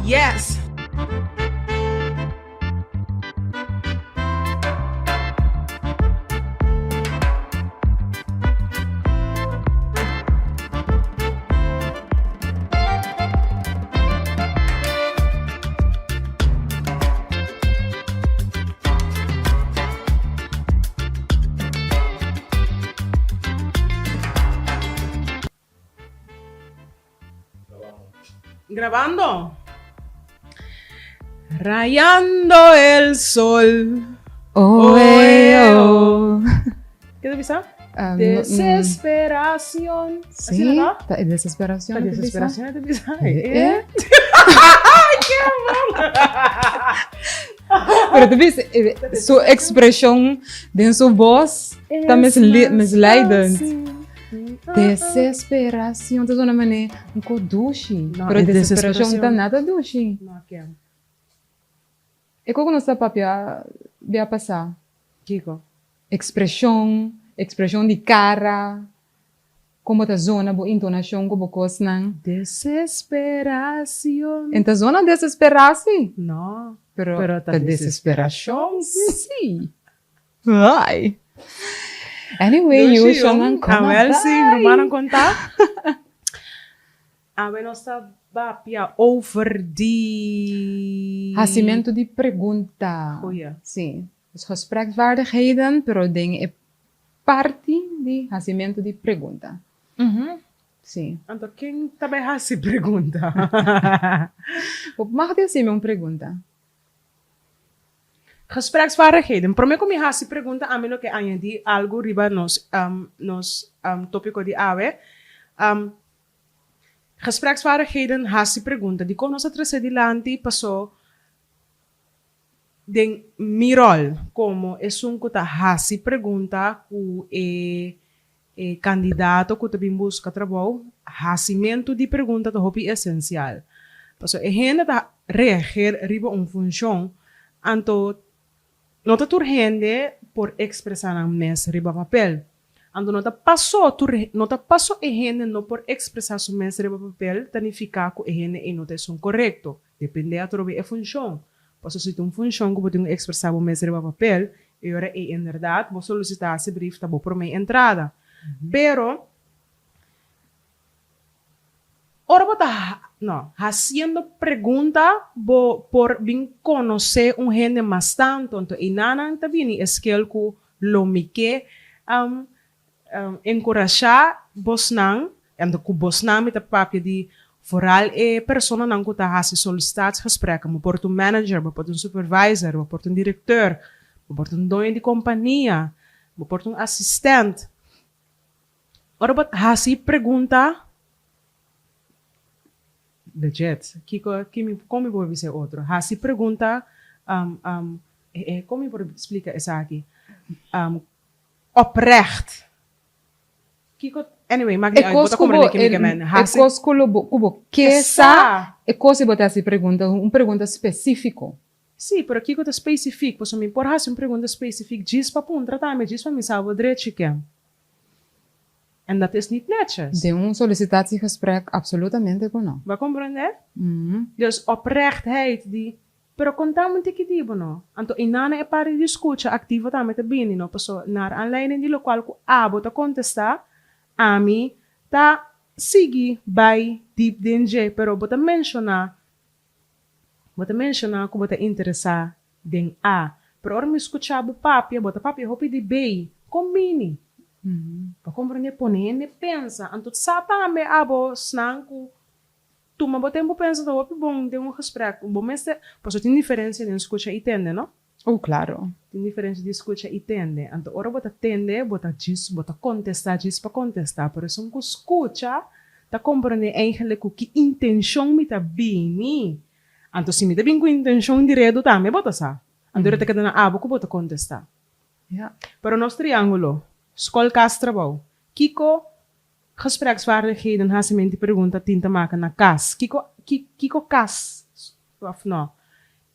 Yes. Grabando. Rayando el sol. Oh. ¿Qué te pisa? Desesperación. Sí, desesperación. Desesperación te pisa. ¿Eh? ¡Ay, qué amor! Pero tú ves, su expresión de su voz está misleidend. Desesperação. Então, uma maneira um pouco douche. Mas desesperação não está nada douche. Não, que é. E como não está papel a passar? Kiko. Expressão de cara. Como está a zona, a entonação, como coisa não. Desesperação. Então, a zona desesperação? Não. Pero tá desesperação, sim. Ai. Anyway, you shanang Romanan contar. We nós estava over die Hacimento de pergunta. Goeie. Sim. Os gespreksvaardigheden, pero ding é parte de hacimento de pergunta. Sim. Então, quem também hace pergunta? Mag je assim uma pergunta? Gespreksvaardigheden. Para mim, como eu hace pergunta, a menos que añadir algo riba nos tópico de ave. Gespreksvaardigheden hace pergunta. De como nós atrasadilanti passou de mi rol como é um que hace pergunta com candidato que também busca trabalho. Hacimento de pergunta é essencial. Passou é gente a reagir riba função. Anto não está urgente por expressar a mesa riba papel. Ando não está passou a gente não por expressar sua mesa riba papel, significa que a gente não está correto. Depende a trobe a função. Posso se tem função que você expressar a mesa riba papel, e ora é em verdade, vou solicitar esse brief tá bom por minha entrada. Pero ora bota haciendo pregunta por bien conocer un gente más tanto, y nana también es que el que lo mique encorajar bosnan, ando ku bosnan met papje die vooral persona nan ku ta hasi sollicitatiesgesprekken, maar por tu manager, maar por tu supervisor, maar por tu directeur, maar por tu dono de companhia, maar por tu assistent. Ora bot hasi pergunta legit. Como vou dizer outro? Hasi pergunta, como vou explicar isso aqui? Oprecht. Anyway, mag niet uit. Bota compreender que me men. Hasi. Kubo kesa. Cosa botar essa pergunta, uma pergunta específica. Sim, por aqui que específico, posso me por hasi uma pergunta específica, diz para um tratamento, diz para me salvo direito que. En dat is niet netjes. De sollicitatiegesprek absolutamente não. Vai compreender? Dus oprechtheid die pero contamos que dibo no. Anto inana é para discutir ativo também bem no passo naar aanleiding de local ku abo ta contestar a mim ta sigi by deep danger pero bota mencionar ku bota interessar den a pero ora me escuchar bu papia bota papia hopi de B combine. Para compreender, poner pensa. Então, sata me abo snanku. Tu me botem bu pensa do bom de gesprek. Bom mas posso tem diferença de escuta e entender, não? Oh, claro. Tem diferença de escuta e entender. Então, ora bota entender, bota diz, bota contestar, diz para contestar. Por isso, que escuta, tá compreender eigenlijk que intenção me tá bem. Então, se me tá bem com intenção direto, tá me bota sa. Então, eu te quero na abo que bota contestar. Ja. Pero nos triângulo Schoolkas trabaho. Kiko, gespreksvaardigheden, hacimento de pergunta, tinta maken na kas. Kiko kas, of no,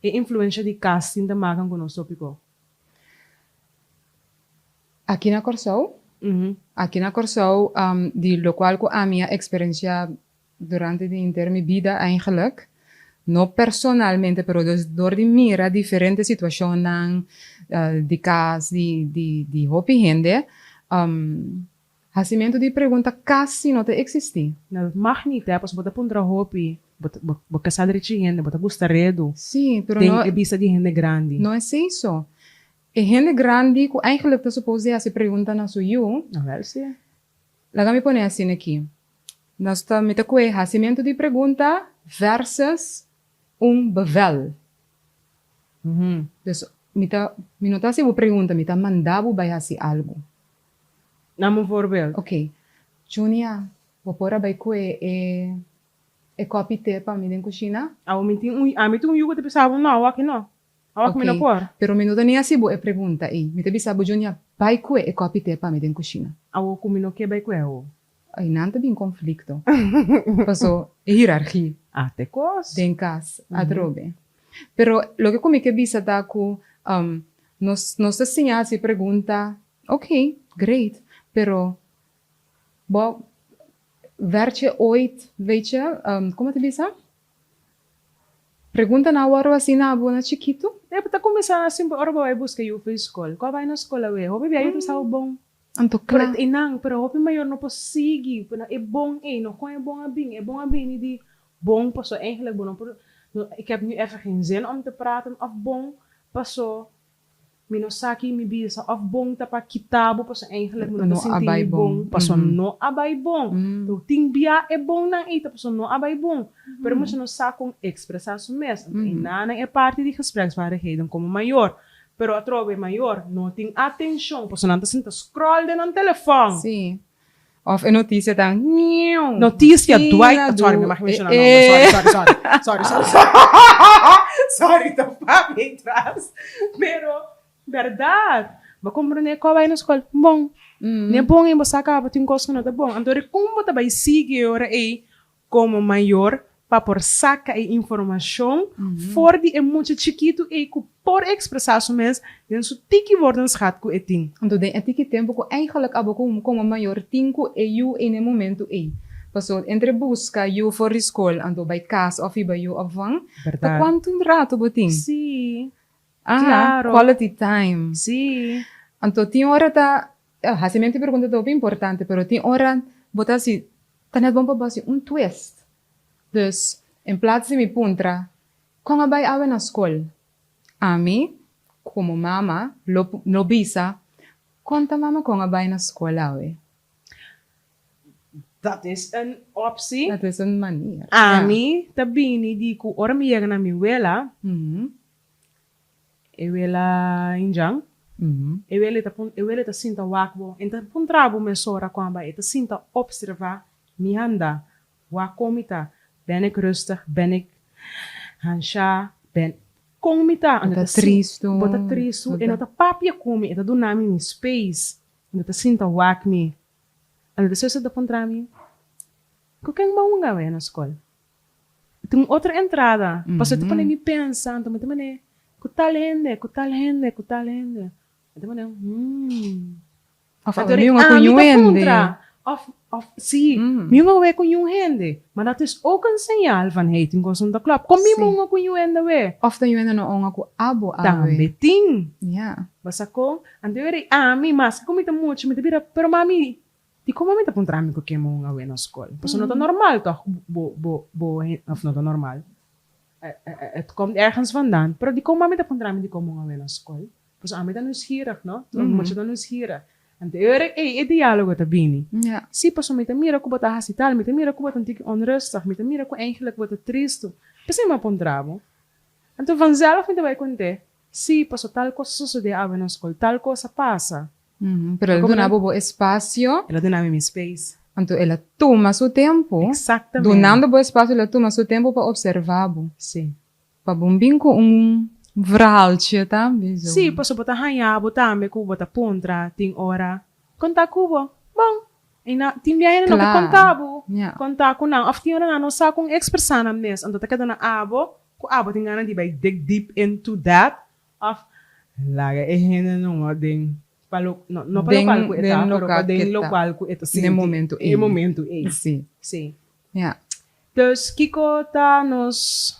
influência de kas, tinta maken conosco, pico. Aqui na Corsou, de lo qual a minha experiência durante de inteira minha vida eigenlijk, no personalmente, pero door de mira diferentes situaciones de casos de hopi gente, hacimiento de pregunta casi no te existe. Dat mag niet, hè. Pas bota puntra hopi. Bota sadre gente, bota gusta redo. Sí, pero Tem no, ebisa de gente grande. no es eso. Es gente grande que eigenlijk te supose hacer pregunta na su you. Nou, wel zie. Laga me pone assim aqui. Nós estamos met de hacimiento de pregunta versus bevel. Dus, mi nota se pergunta, mi mandavo vai fazer algo. Naam een voorbeeld. Ok. Junia, vou pôr a e copy te para mim dentro cozinha. Amiting yugo te pensava, não, aqui não. Awak Ok. mi na por. Pero mi nota nem assim e pergunta e mi te bisabo Junia, vai e copy te para mim dentro cozinha. Awo kumino ke bay kweo. Aí não tem conflito. Passou hierarquia. Te kos. Den cas, adrobe. Pero lo que comi que bisa ta ku nos enseña si pregunta, ok, great, pero werd je ooit, weet je, como te bisa? Pergunta na waro assim na bona chiquito? Pata começar assim, ora vai buscar eu para escola. Qual vai na escola we? Hobi biya eu sa bom. Anto Pero kla. inang, pero hopi maior no posigi, pero é bom não kon é bom a bing die bom paso eigenlijk bom. Ik heb nu even geen zin om te praten of bom paso minosaki mi bisa of bom tapa kitabo paso eigenlijk No no sinti abay bom bom. paso no abay bom. To ting bia é bom nang ita paso no abay bom. Pero mo no sa kong expressar su mes. Inanang é parte de gespreksvaardigheden como maior. Pero a trove maior, não tem atenção, pois não está scroll de no telefone. Sim. Of een notícia dan. Notícia Dwight. Sorry, me mag mencionar nome. Sorry. Sorry, tô papi atrás. Pero, verdade. Ba compreender qual vai na escola? Bom. Ne bom em você acaba tem coisa não tá bom. Então, como você vai seguir ora aí como maior para por sacar a informação for de muito chiquito e por expressar su mens den su tiki worden schat ku eting. Então, den etiki tempo ko eigenlijk abo como maior tinko e you in een momento e. Paso entre busca you for school ando by cas of iba you opvang. Verdade. Quanto rato boting? Sí. Claro. Quality time. Sí. Anto tin hora ta hacimiento pergunta do importante, pero tin hora bota si tanet bom pa basi twist. Dus, in plaats de mi puntra, kon abay awe na school. Ami, como mama, lo bisa, konta mama kon abay na school awe. Dat is een optie. Dat is een manier. Ami, tabini di ku ora mi na mi wela. E wela injang. E wela ta sinta wakbo. En ta puntrabo me sora kwamba e ta sinta observa mi handa. Wakomita. Ben ik rustig? Ben ik hansha? Komita? Bota tristo. Bota tristo. En dat papje komi. En dat doen nami in space. En dat sinta wak mi. En dat is de pontrami. Kukeng maunga we na school. Tung outra entrada. Pas ito pa na mi pensa. Ito mo na kutalende. Ito mo na Of ano yung akunyuende. Of zie, mingo we kun yung hende. Maar dat is ook een signaal van hey, ting kosong da klap. Kom mingo kun yung hende we. Of dan yung ano ako abo awe. Tambe ting. Yeah. Basta ko, ante weri, mi mas, kumita mucho, mita bira, pero mami, di ko mamita puntrami ko kemo nga we na school. Paso no to normal toch, of no to normal. Het komt ergens vandaan, pero di ko mamita puntrami di ko nga we na school. Paso ami dan nieuwsgierig, no? Mucho dan nieuwsgierig. Ante ere, e dialogo tabini. Ja. Si paso mita mira ko bata hasital, mita mira ko bata tiki onrustig, mita mira ko eigenlijk bata tristo. Pasi mapuntramo. Anto vanzelf mita vai conte. Si paso tal cosa sucede ave na school, tal cosa pasa. Pero ela donava bo espaço. Ela donava mi space. Então ela toma seu tempo. Exactamente. Donando bo espaço, ela toma seu tempo para observar. Sim. Para bombim com verhaaltje, tá? Sim, paso bota hanhabo também, ku bota pontra, ting ora. Conta kubo. Bom. Ina ting biyahe na no contabo. Conta ko nang after na no sa kung expresa na mes, ando taka na abo, ku abo tinganan di bay dig deep into that of laga no ding palok no palokal ko eta, pero pa ding lokal ko ito sim. Momento momento Sim. Sim. Ja. Dus kiko ta nos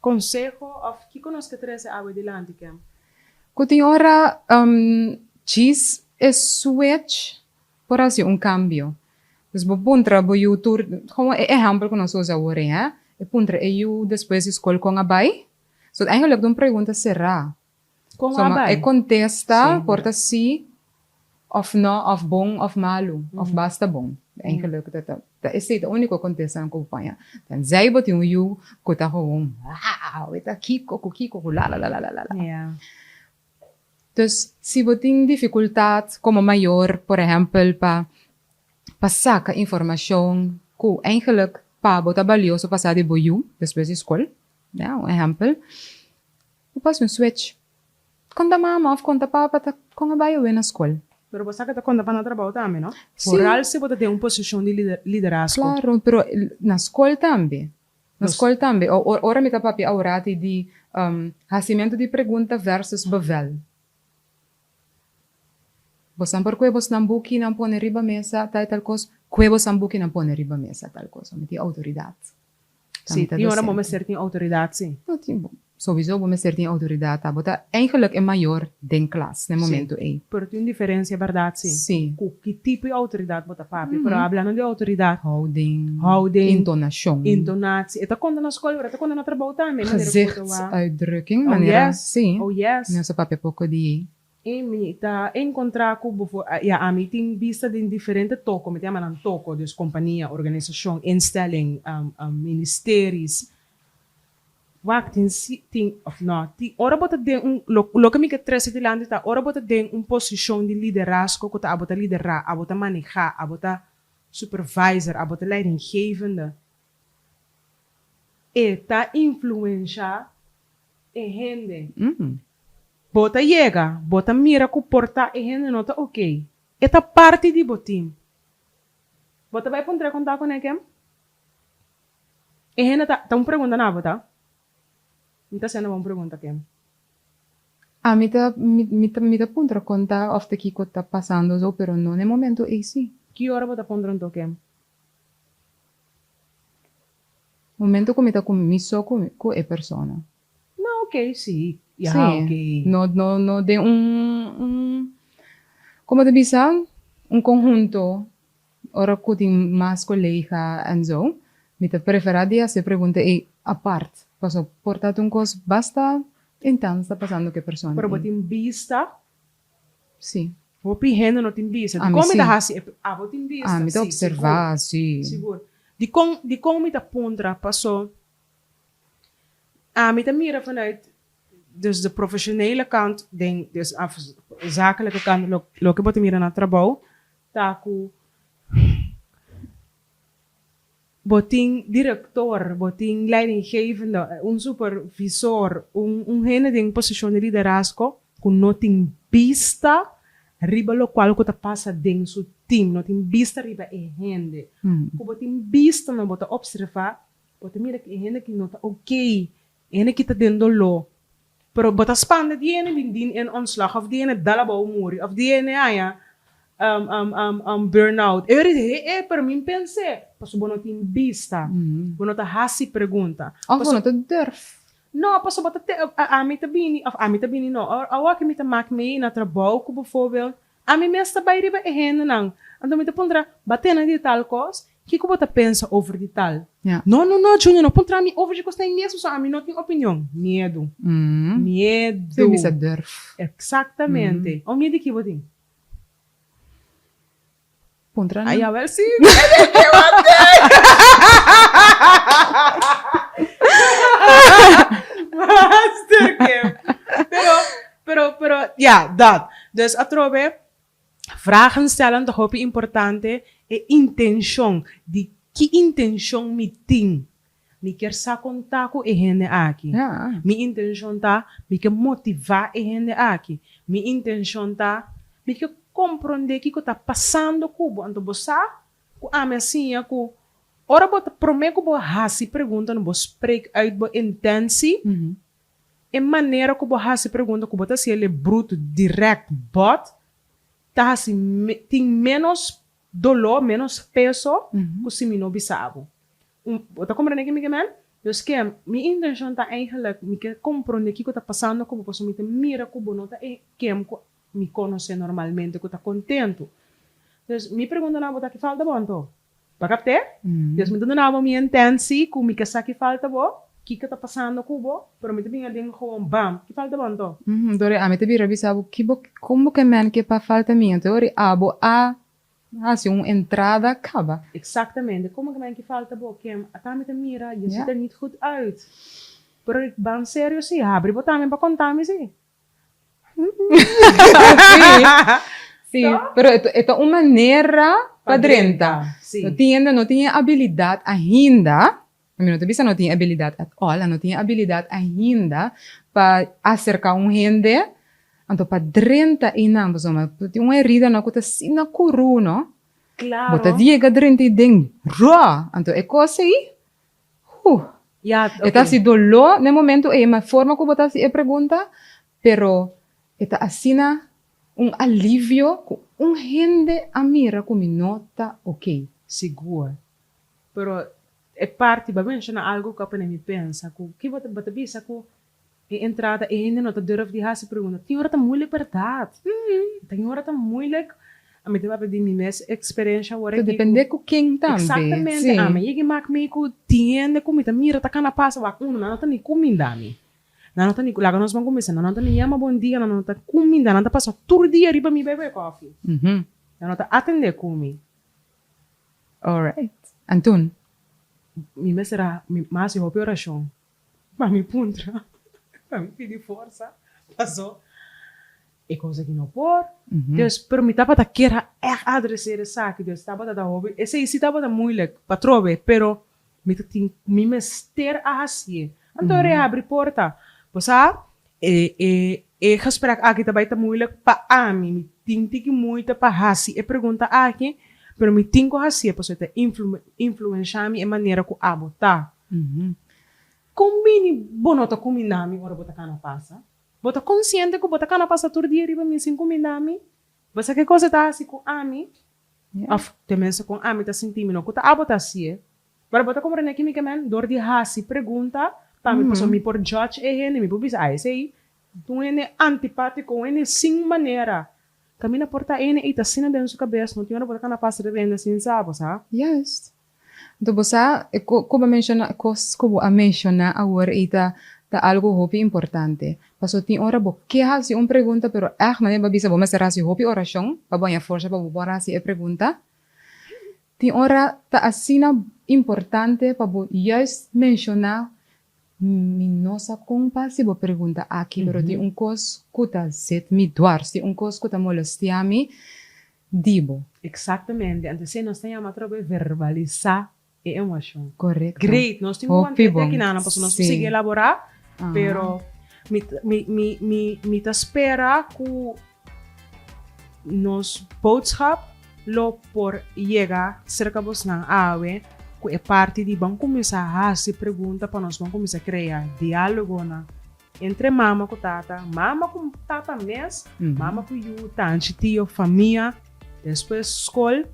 consejo of que conosco que trazer água adelante, Kem? Kuti ora, cheese es switch por assim cambio. Dus bo puntra bo you tour, gewoon exemplo que nós usa hoje, hè? E puntra e you depois escolhe com a bai. So eigenlijk de pergunta será. Com So a bai? e contesta, Sim. porta sim, of no, of bom, of malo, of basta bom. Eigenlijk dat is het único contesta que eu ponho. Dan zij bot you, kota gewoon, wow, eta kiko, la la la la la la. Yeah. Dus, se você tem dificuldade como maior, por exemplo, para sacar informação que eigenlijk para botar valioso passar de boiu, depois de escola, né? Exemplo, eu passo switch. Conta mama ou conta papa, tá com a baia na escola. Pero você que tá conta para trabalho também, não? Sim. Por algo se você tem uma posição de liderazgo. Claro, pero na escola também. Na escola também. Ora me tá papi aurati de fazimento de pergunta versus bevel. Você não porque você não buki não põe riba mesa tal coisa, que você não buki não põe riba mesa tal coisa, me tem autoridade. Sim, tem hora momento ser tem autoridade, sim. Não tem, sowieso momento ser tem autoridade, tá? Bota eigenlijk é maior den classe no momento aí. Pero tem diferença, é verdade, sim. Sim. Que tipo de autoridade bota papi? Pero hablando de autoridade, Houding, intonação, intonação, eta quando na escola, eta quando na trabalho também, gezichtsuitdrukking, maneira, sim. Oh yes. Nessa papi pouco de E tá encontrar com a mim tem vista de diferente toco, me chama não toco, dus companhia, organização, instelling, ministérios. Wat tem of não, tem ora bota de lo que me que trece de lande tá, ora bota de posição de liderazgo, que tá a bota liderar, a bota manejar, a bota supervisor, a bota leidinggevende. E tá influenciar e gente. Bota chega, bota mira que porta e gente nota ok. Esta parte de botim. Bota vai pôr contar com ele? E gente tá perguntando na bota. Não tá sendo uma pergunta aqui. Me tá punta conta of the kiko tá passando so, pero no no momento é sim. Que hora bota pôr um toque? Momento como tá comisso com é persona. Não, ok, sim. Sí, ok. no de como te bisa, conjunto, ora que tem mais colega e so, me te preferaria se pergunta a parte, paso portato coisa basta intensa passando que persona. Pero botim vista, sim. vou pihendo no tim vista. Ah, Como sim. me dá assim, botim vista. Me dá observar, sim. Seguro. De como me dá pontra, passou. Me dá mira vanuit dus de professionele kant, denk, dus af zakelijke kant, lo que botem mira na trabalho, taku boting director, boting leidinggevende, supervisor, gente de posição de liderazgo, com não tem vista riba lo qual que passa dentro do time, não tem vista riba e gente. Com boting vista não bota observar, botem mira que gente que não tá ok, gente que tá dentro lo. Pero bota spande die ene din in ontslag of die ene dalabou muri of die ene burnout. Per mim pensei, passo bono tin vista, bono ta hasi pergunta. Bono ta durf. No, passo bota ami tabini no. Awa que me ta mak me na trabalho, como bijvoorbeeld, ami mesta bij riba e hene nang. Ando me ta pondra batena di tal cos. Que você pensa over de tal? Yeah. Não, Júnior, não pontra mim over de costa mesmo, só a mim não tem opinião. Medo. Medo. Você me durf. Exatamente. O medo que você tem? Pontra Aí, well, sim. Master Kim. Pero, ja, dat. Dus, atrobe, vragen stellen, dat hoop ik importante. E intenção, de que intenção me tem? Me quer sa contar com e gente aqui. Yeah. Mi intenção tá, me quer motivar e gente aqui. Mi intenção tá, me quer compreender que tá passando cubo. Então, você, com a minha assim, com ora bota prometo que você pergunta, não você spreek uit bo intentie. E maneira que você pergunta, que você se ele bruto, direct, but tá assim, tem menos dolor, menos peso, que se me não bisabo. Você compreende que me quer? Dus que mi intention ta eigenlijk mi que comprende que tá passando como posso me mira como não tá que me conhece normalmente que tá contento. Dus mi pergunta na bota que falta bom. Pagapte? Dus me dando na mi intensi ku mi que sa que falta bo. Que tá passando kubo, pero me também ding gewoon bam. Que falta bom to? Dore a me te bira bisabo como que man que pa falta minha teoria abo a assim entrada acaba. Exactamente. Como que man que falta bo? Que até me te mira, je ziet er niet goed uit. Pero ik ben serieus sim, abre botame para contar me sim. Sí, pero esto es una manera padrenta. Sí. No tiene habilidad ainda. A mí no te pisa, no tiene habilidad at all. No tiene habilidad ainda para acercar gente. Então, padrenta e não, mas uma herida não custa sina curu, não? Claro. Bota diega drenta e den raw. Então, é coisa aí. Ja, okay. Está si dolor, no momento, é uma forma que botar se pergunta, pero está assina alívio, gente a mira como nota, ok. Seguro. Pero é parte, ba mencionar algo que eu me pensa, que bota bisa ko entrada e ainda não tá durf de hasi pergunta. Tem hora tá moeilijk verdade. Tem hora tá moeilijk. A mim tem de minha experiência agora. Depende com quem também. Exatamente. Sim. A mim que mak me ko tiende comida mira tá cana passa wa não tá nem comida mi. Não tá nem lá nós vamos começar, não tá nem chama bom dia, não tá comida, não tá passa todo dia riba mi bebe coffee. Não tá atender comi. Alright. Antun. Mi mesera mas eu operação. Mas me puntra. Para me pedir força. Passou. E coisa que não por. Deus, pero me tapa da queira adresar essa que Deus tapa da hobby. Esse aí tapa da moeilijk, patrove, pero me mester a assim. Então ele abre porta. Posa gesprek aqui também tá moeilijk para a mim. Me tinti que muito para assim. E pergunta aqui, pero me tinco assim, pois te influenciar me a maneira que abo tá. Combine bonota combinami ora bota cana passa. Bota consciente que bota cana passa todo dia riba me sin combinami. Você que coisa tá assim com ami? Te mensa com ami tá sentindo não que tá abo tá assim. Para bota como rene química man, dor de hasi pergunta, para me posso me por judge me pubis ai sei. Tu ene antipático ene sin maneira. Camina porta ene e tá sina dentro sua cabeça, não tinha hora bota cana passa de venda sin sabe, sabe? Yes. Então, você, como a mencionar agora, está algo hopi importante. Paso tem hora bo que hace uma pergunta, pero não é bisa bo mas será se hopi oração, para banha força para bo se pergunta. Tem hora tá assina importante para bo just mencionar nossa compa se bo pergunta aqui, pero tem cos que tá set me doar, se cos que tá molestia me dibo. Exatamente. Então, se nós temos a verbalizar é emoção. Correto. Great. Nós temos que aqui na nós conseguimos elaborar, pero me tá espera que nos boodschap lo por chegar cerca dos na ave, que é parte de vamos começar a fazer pergunta para nós vamos começar a criar diálogo na entre mama com tata mes, mama com you, tante, tio, família, depois escola.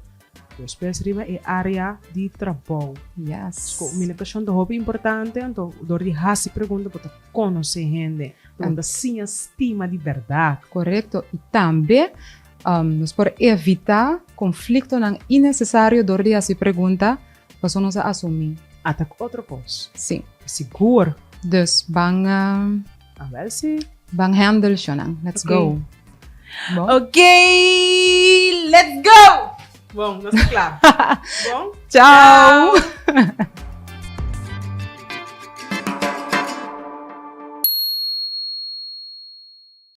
Depois riba é área de trabalho. Yes. Comunicação é muito importante, então, dor de hasi pergunta para conhecer gente, para sim estima de verdade. Correto. E também, nós podemos evitar conflito não innecessário dor de hasi pergunta, para nós assumir. Até outra coisa. Sim. Seguro. Dus, bang handle siya na. Let's go. Bom? Ok, let's go! Bom, nós estamos claros. Bom? Tchau!